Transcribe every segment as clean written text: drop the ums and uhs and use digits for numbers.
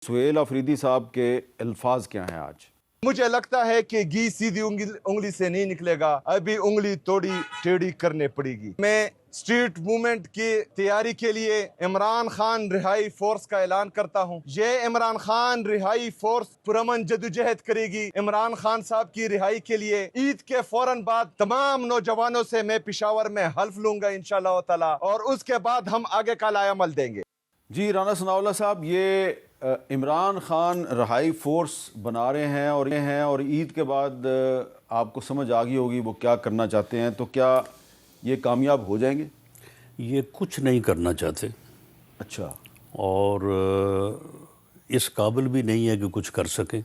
سہیل آفریدی صاحب کے الفاظ کیا ہیں آج؟ مجھے لگتا ہے کہ گھی سیدھی انگلی سے نہیں نکلے گا، ابھی انگلی توڑی ٹیڑھی کرنے پڑے گی۔ میں اسٹریٹ موومنٹ کی تیاری کے لیے عمران خان رہائی فورس کا اعلان کرتا ہوں۔ یہ عمران خان رہائی فورس پرامن جدوجہد کرے گی۔ عمران خان صاحب کی رہائی کے لیے عید کے فوراً بعد تمام نوجوانوں سے میں پشاور میں حلف لوں گا انشاءاللہ تعالی، اور اس کے بعد ہم آگے کا لائے عمل دیں گے۔ جی رانا ثناء اللہ صاحب، یہ عمران خان رہائی فورس بنا رہے ہیں اور عید کے بعد آپ کو سمجھ آ گئی ہوگی وہ کیا کرنا چاہتے ہیں، تو کیا یہ کامیاب ہو جائیں گے؟ یہ کچھ نہیں کرنا چاہتے، اچھا، اور اس قابل بھی نہیں ہے کہ کچھ کر سکیں۔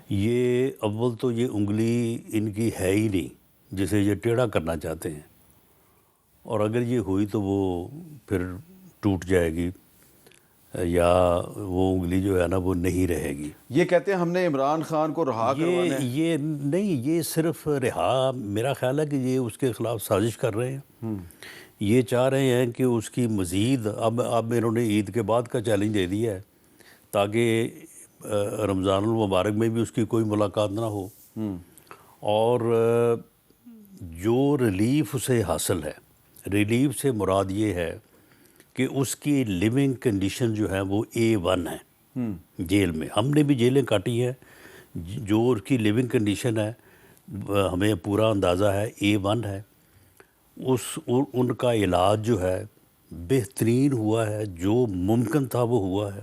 یہ اول تو یہ انگلی ان کی ہے ہی نہیں جسے یہ ٹیڑھا کرنا چاہتے ہیں، اور اگر یہ ہوئی تو وہ پھر ٹوٹ جائے گی، یا وہ انگلی جو ہے نا وہ نہیں رہے گی۔ یہ کہتے ہیں ہم نے عمران خان کو رہا کروانا ہے۔ یہ نہیں، یہ صرف رہا، میرا خیال ہے کہ یہ اس کے خلاف سازش کر رہے ہیں۔ یہ چاہ رہے ہیں کہ اس کی مزید اب انہوں نے عید کے بعد کا چیلنج دے دیا ہے تاکہ رمضان المبارک میں بھی اس کی کوئی ملاقات نہ ہو، اور جو ریلیف اسے حاصل ہے، ریلیف سے مراد یہ ہے کہ اس کی لیونگ کنڈیشن جو ہے وہ A1 ہے جیل میں۔ ہم نے بھی جیلیں کاٹی ہیں، جو اس کی لیونگ کنڈیشن ہے ہمیں پورا اندازہ ہے A1 ہے۔ ان کا علاج جو ہے بہترین ہوا ہے، جو ممکن تھا وہ ہوا ہے،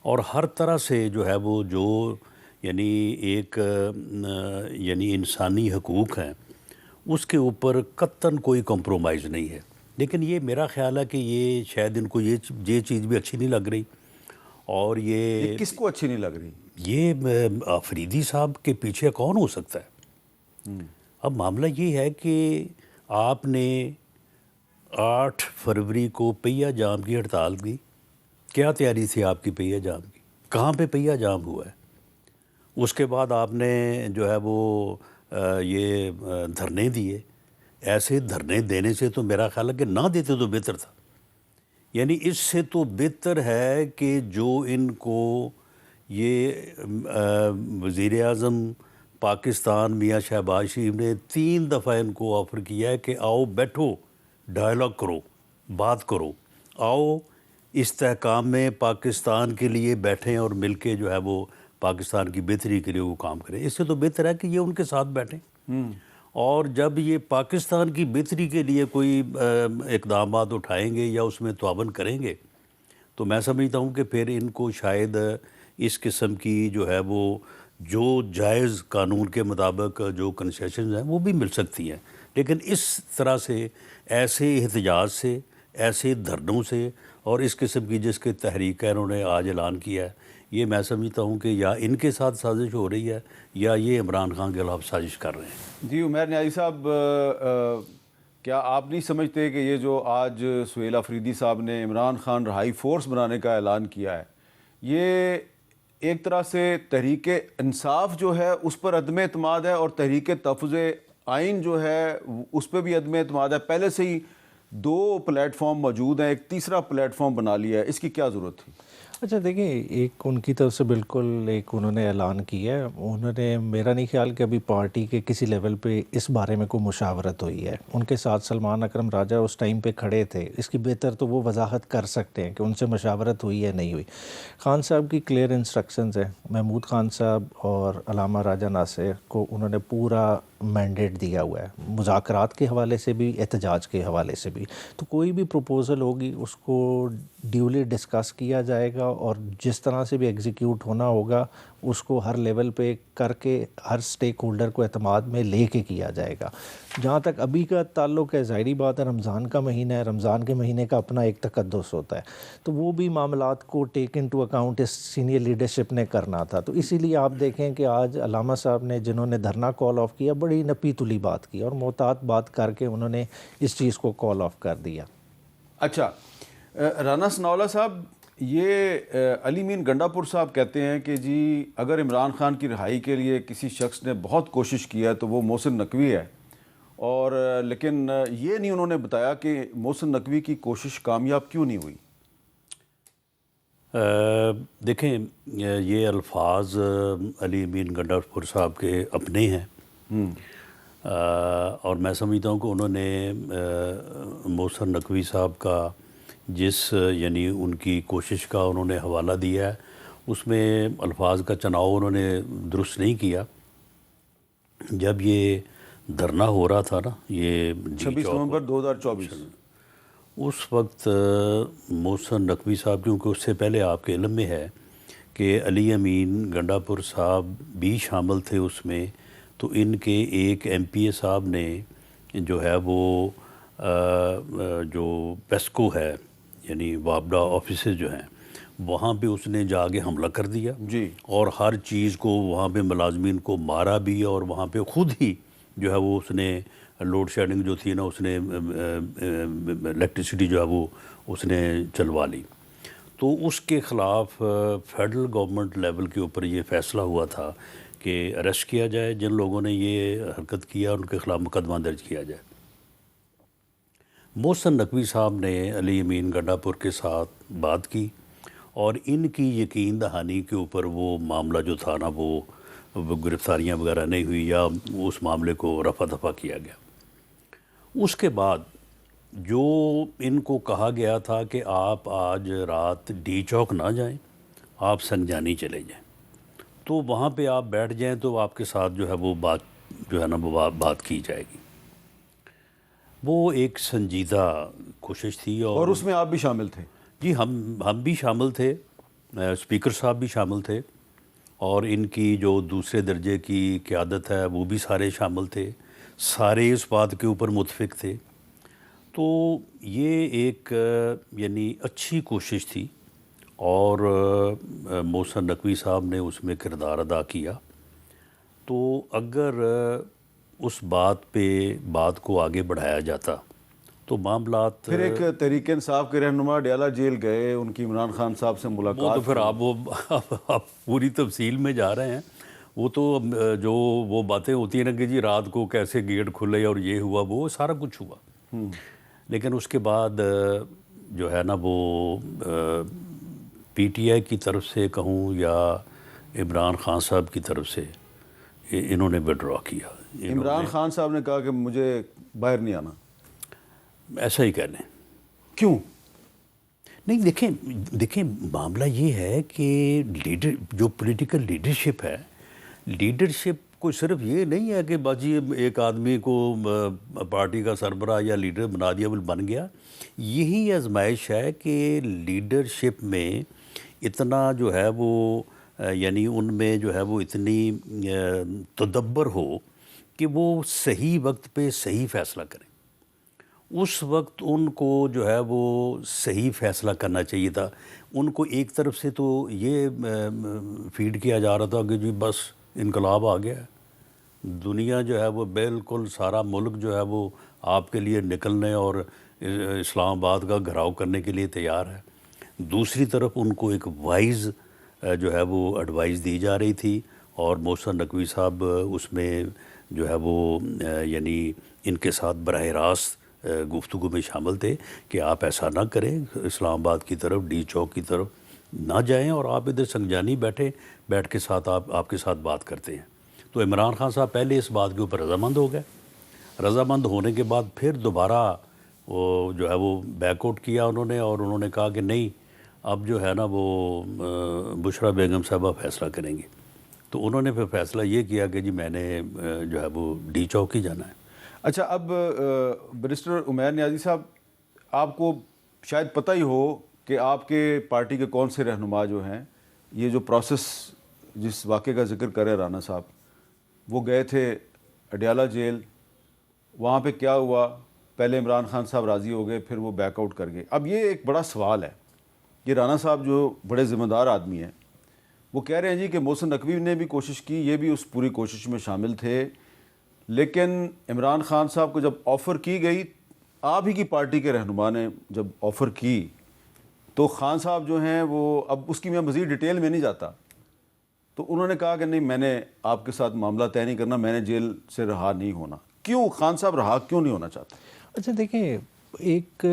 اور ہر طرح سے جو ہے وہ جو یعنی ایک یعنی انسانی حقوق ہیں اس کے اوپر قطعاً کوئی کمپرومائز نہیں ہے۔ لیکن یہ میرا خیال ہے کہ یہ شاید ان کو یہ چیز بھی اچھی نہیں لگ رہی، اور یہ کس کو اچھی نہیں لگ رہی؟ یہ آفریدی صاحب کے پیچھے کون ہو سکتا ہے؟ اب معاملہ یہ ہے کہ آپ نے 8 فروری کو پہیہ جام کی ہڑتال کی۔ کیا تیاری تھی آپ کی پہیہ جام کی؟ کہاں پہ پہیہ جام ہوا ہے؟ اس کے بعد آپ نے جو ہے وہ یہ دھرنے دیے۔ ایسے دھرنے دینے سے تو میرا خیال ہے کہ نہ دیتے تو بہتر تھا۔ یعنی اس سے تو بہتر ہے کہ جو ان کو یہ وزیر اعظم پاکستان میاں شہباز شریف نے 3 دفعہ ان کو آفر کیا ہے کہ آؤ بیٹھو، ڈائلاگ کرو، بات کرو، آؤ استحکام میں پاکستان کے لیے بیٹھیں اور مل کے جو ہے وہ پاکستان کی بہتری کے لیے وہ کام کریں۔ اس سے تو بہتر ہے کہ یہ ان کے ساتھ بیٹھیں، اور جب یہ پاکستان کی بہتری کے لیے کوئی اقدامات اٹھائیں گے یا اس میں تعاون کریں گے تو میں سمجھتا ہوں کہ پھر ان کو شاید اس قسم کی جو ہے وہ جو جائز قانون کے مطابق جو کنسیشنز ہیں وہ بھی مل سکتی ہیں۔ لیکن اس طرح سے ایسے احتجاج سے، ایسے دھرنوں سے، اور اس قسم کی جس کے تحریک ہے انہوں نے آج اعلان کیا ہے، یہ میں سمجھتا ہوں کہ یا ان کے ساتھ سازش ہو رہی ہے یا یہ عمران خان کے خلاف سازش کر رہے ہیں۔ جی عمیر نیازی صاحب، کیا آپ نہیں سمجھتے کہ یہ جو آج سہیل آفریدی صاحب نے عمران خان رہائی فورس بنانے کا اعلان کیا ہے، یہ ایک طرح سے تحریک انصاف جو ہے اس پر عدم اعتماد ہے، اور تحریک تحفظ آئین جو ہے اس پہ بھی عدم اعتماد ہے؟ پہلے سے ہی 2 پلیٹ فارم موجود ہیں، ایک تیسرا پلیٹ فارم بنا لیا ہے، اس کی کیا ضرورت تھی؟ اچھا دیکھیں، ایک ان کی طرف سے بالکل ایک انہوں نے اعلان کیا ہے، انہوں نے میرا نہیں خیال کہ ابھی پارٹی کے کسی لیول پہ اس بارے میں کوئی مشاورت ہوئی ہے۔ ان کے ساتھ سلمان اکرم راجہ اس ٹائم پہ کھڑے تھے، اس کی بہتر تو وہ وضاحت کر سکتے ہیں کہ ان سے مشاورت ہوئی ہے نہیں ہوئی۔ خان صاحب کی کلیئر انسٹرکشنز ہیں، محمود خان صاحب اور علامہ راجہ ناصر کو انہوں نے پورا مینڈیٹ دیا ہوا ہے، مذاکرات کے حوالے سے بھی، احتجاج کے حوالے سے بھی۔ تو کوئی بھی پروپوزل ہوگی اس کو ڈیولی ڈسکس کیا جائے گا، اور جس طرح سے بھی ایگزیکیوٹ ہونا ہوگا اس کو ہر لیول پہ کر کے ہر سٹیک ہولڈر کو اعتماد میں لے کے کیا جائے گا۔ جہاں تک ابھی کا تعلق ہے، ظاہری بات ہے رمضان کا مہینہ ہے، رمضان کے مہینے کا اپنا ایک تقدس ہوتا ہے، تو وہ بھی معاملات کو ٹیک انٹو اکاؤنٹ اس سینئر لیڈرشپ نے کرنا تھا۔ تو اسی لیے آپ دیکھیں کہ آج علامہ صاحب نے، جنہوں نے دھرنا کال آف کیا، بڑی نپی تلی بات کی اور محتاط بات کر کے انہوں نے اس چیز کو کال آف کر دیا۔ اچھا، رانا ثناء اللہ صاحب، یہ علی مین گنڈا پور صاحب کہتے ہیں کہ جی اگر عمران خان کی رہائی کے لیے کسی شخص نے بہت کوشش کی ہے تو وہ محسن نقوی ہے، اور لیکن یہ نہیں انہوں نے بتایا کہ محسن نقوی کی کوشش کامیاب کیوں نہیں ہوئی۔ دیکھیں یہ الفاظ علی امین گنڈاپور صاحب کے اپنے ہیں، اور میں سمجھتا ہوں کہ انہوں نے محسن نقوی صاحب کا جس یعنی ان کی کوشش کا انہوں نے حوالہ دیا ہے، اس میں الفاظ کا چناؤ انہوں نے درست نہیں کیا۔ جب یہ دھرنا ہو رہا تھا نا، یہ 26 نومبر 2024، اس وقت محسن نقوی صاحب، کیونکہ اس سے پہلے آپ کے علم میں ہے کہ علی امین گنڈاپور صاحب بھی شامل تھے اس میں، تو ان کے ایک ایم پی اے صاحب نے جو ہے وہ جو پیسکو ہے یعنی وابڈا آفیسز جو ہیں وہاں پہ اس نے جا کے حملہ کر دیا جی، اور ہر چیز کو وہاں پہ ملازمین کو مارا بھی، اور وہاں پہ خود ہی جو ہے وہ اس نے لوڈ شیڈنگ جو تھی نا، اس نے الیکٹریسٹی جو ہے وہ اس نے چلوا لی۔ تو اس کے خلاف فیڈرل گورنمنٹ لیول کے اوپر یہ فیصلہ ہوا تھا کہ اریسٹ کیا جائے، جن لوگوں نے یہ حرکت کیا ان کے خلاف مقدمہ درج کیا جائے۔ محسن نقوی صاحب نے علی امین گنڈاپور کے ساتھ بات کی، اور ان کی یقین دہانی کے اوپر وہ معاملہ جو تھا نا وہ گرفتاریاں وغیرہ نہیں ہوئی، یا اس معاملے کو رفع دفع کیا گیا۔ اس کے بعد جو ان کو کہا گیا تھا کہ آپ آج رات ڈی چوک نہ جائیں، آپ سنجانی چلے جائیں، تو وہاں پہ آپ بیٹھ جائیں تو آپ کے ساتھ جو ہے وہ بات جو ہے نا وہ بات کی جائے گی۔ وہ ایک سنجیدہ کوشش تھی، اور اس میں آپ بھی شامل تھے؟ جی، ہم بھی شامل تھے، اسپیکر صاحب بھی شامل تھے، اور ان کی جو دوسرے درجے کی قیادت ہے وہ بھی سارے شامل تھے، سارے اس بات کے اوپر متفق تھے۔ تو یہ ایک یعنی اچھی کوشش تھی، اور محسن نقوی صاحب نے اس میں کردار ادا کیا۔ تو اگر اس بات کو آگے بڑھایا جاتا تو معاملات پھر ایک تحریک انصاف کے رہنما ڈیالہ جیل گئے، ان کی عمران خان صاحب سے وہ ملاقات تو پھر آپ پوری تفصیل میں جا رہے ہیں۔ وہ تو جو وہ باتیں ہوتی ہیں نا کہ جی رات کو کیسے گیٹ کھلے اور یہ ہوا وہ سارا کچھ ہوا، لیکن اس کے بعد جو ہے نا وہ پی ٹی آئی کی طرف سے کہوں یا عمران خان صاحب کی طرف سے انہوں نے وڈرا کیا۔ عمران خان صاحب نے کہا کہ مجھے باہر نہیں آنا، ایسا ہی کہہ لیں۔ کیوں؟ نہیں، دیکھیں معاملہ یہ ہے کہ جو پولیٹیکل لیڈرشپ ہے، لیڈرشپ کوئی صرف یہ نہیں ہے کہ باجی ایک آدمی کو پارٹی کا سربراہ یا لیڈر بنا دیا بن گیا۔ یہی آزمائش ہے کہ لیڈرشپ میں اتنا جو ہے وہ یعنی ان میں جو ہے وہ اتنی تدبر ہو کہ وہ صحیح وقت پہ صحیح فیصلہ کریں۔ اس وقت ان کو جو ہے وہ صحیح فیصلہ کرنا چاہیے تھا۔ ان کو ایک طرف سے تو یہ فیڈ کیا جا رہا تھا کہ جی بس انقلاب آ گیا ہے، دنیا جو ہے وہ بالکل سارا ملک جو ہے وہ آپ کے لیے نکلنے اور اسلام آباد کا گھراؤ کرنے کے لیے تیار ہے۔ دوسری طرف ان کو ایک وائز جو ہے وہ ایڈوائز دی جا رہی تھی، اور محسن نقوی صاحب اس میں جو ہے وہ یعنی ان کے ساتھ براہ راست گفتگو میں شامل تھے کہ آپ ایسا نہ کریں، اسلام آباد کی طرف ڈی چوک کی طرف نہ جائیں، اور آپ ادھر سنجانی بیٹھ کے ساتھ آپ کے ساتھ بات کرتے ہیں۔ تو عمران خان صاحب پہلے اس بات کے اوپر رضامند ہو گئے، رضامند ہونے کے بعد پھر دوبارہ وہ جو ہے وہ بیک آؤٹ کیا انہوں نے، اور انہوں نے کہا کہ نہیں اب جو ہے نا وہ بشرا بیگم صاحبہ فیصلہ کریں گے۔ تو انہوں نے پھر فیصلہ یہ کیا کہ جی میں نے جو ہے وہ ڈی چوک ہی جانا ہے۔ اچھا، اب بیرسٹر عمیر نیازی صاحب، آپ کو شاید پتہ ہی ہو کہ آپ کے پارٹی کے کون سے رہنما جو ہیں، یہ جو پروسیس جس واقعے کا ذکر کرے رانا صاحب، وہ گئے تھے اڈیالہ جیل، وہاں پہ کیا ہوا؟ پہلے عمران خان صاحب راضی ہو گئے، پھر وہ بیک آؤٹ کر گئے۔ اب یہ ایک بڑا سوال ہے، یہ رانا صاحب جو بڑے ذمہ دار آدمی ہیں، وہ کہہ رہے ہیں جی کہ محسن نقوی نے بھی کوشش کی، یہ بھی اس پوری کوشش میں شامل تھے، لیکن عمران خان صاحب کو جب آفر کی گئی، آپ ہی کی پارٹی کے رہنما نے جب آفر کی، تو خان صاحب جو ہیں وہ، اب اس کی میں مزید ڈیٹیل میں نہیں جاتا، تو انہوں نے کہا کہ نہیں، میں نے آپ کے ساتھ معاملہ طے نہیں کرنا، میں نے جیل سے رہا نہیں ہونا۔ کیوں خان صاحب رہا کیوں نہیں ہونا چاہتے؟ اچھا دیکھیں، ایک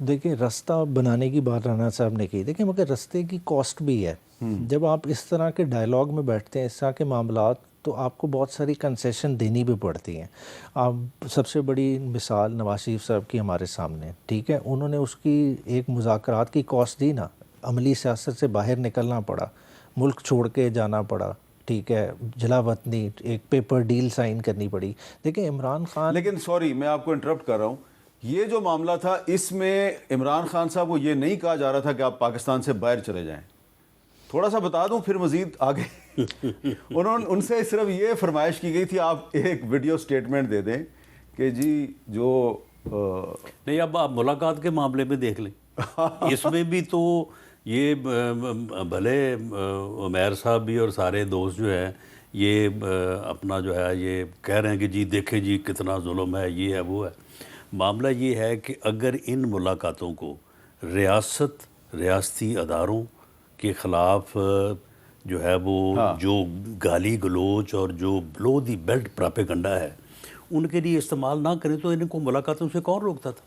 دیکھیں راستہ بنانے کی بات رانا صاحب نے کی، دیکھیں مگر راستے کی کاسٹ بھی ہے. جب آپ اس طرح کے ڈائلاگ میں بیٹھتے ہیں، اس طرح کے معاملات، تو آپ کو بہت ساری کنسیشن دینی بھی پڑتی ہیں. آپ سب سے بڑی مثال نواز شریف صاحب کی ہمارے سامنے، ٹھیک ہے، انہوں نے اس کی ایک مذاکرات کی کاسٹ دی نا، عملی سیاست سے باہر نکلنا پڑا، ملک چھوڑ کے جانا پڑا، ٹھیک ہے، جلا وطنی، ایک پیپر ڈیل سائن کرنی پڑی. دیکھیں عمران خان، لیکن سوری میں آپ کو انٹرپٹ کر رہا ہوں، یہ جو معاملہ تھا اس میں عمران خان صاحب کو یہ نہیں کہا جا رہا تھا کہ آپ پاکستان سے باہر چلے جائیں. تھوڑا سا بتا دوں پھر مزید آگے. ان سے صرف یہ فرمائش کی گئی تھی آپ ایک ویڈیو سٹیٹمنٹ دے دیں کہ جی جو نہیں، اب آپ ملاقات کے معاملے میں دیکھ لیں، اس میں بھی تو یہ بھلے عمیر صاحب بھی اور سارے دوست جو ہیں یہ اپنا جو ہے یہ کہہ رہے ہیں کہ جی دیکھیں جی کتنا ظلم ہے، یہ ہے وہ ہے. معاملہ یہ ہے کہ اگر ان ملاقاتوں کو ریاستی اداروں کے خلاف جو ہے وہ جو گالی گلوچ اور جو بلو دی بیلٹ پراپیگنڈا ہے ان کے لیے استعمال نہ کریں تو ان کو ملاقاتوں سے کون روکتا تھا؟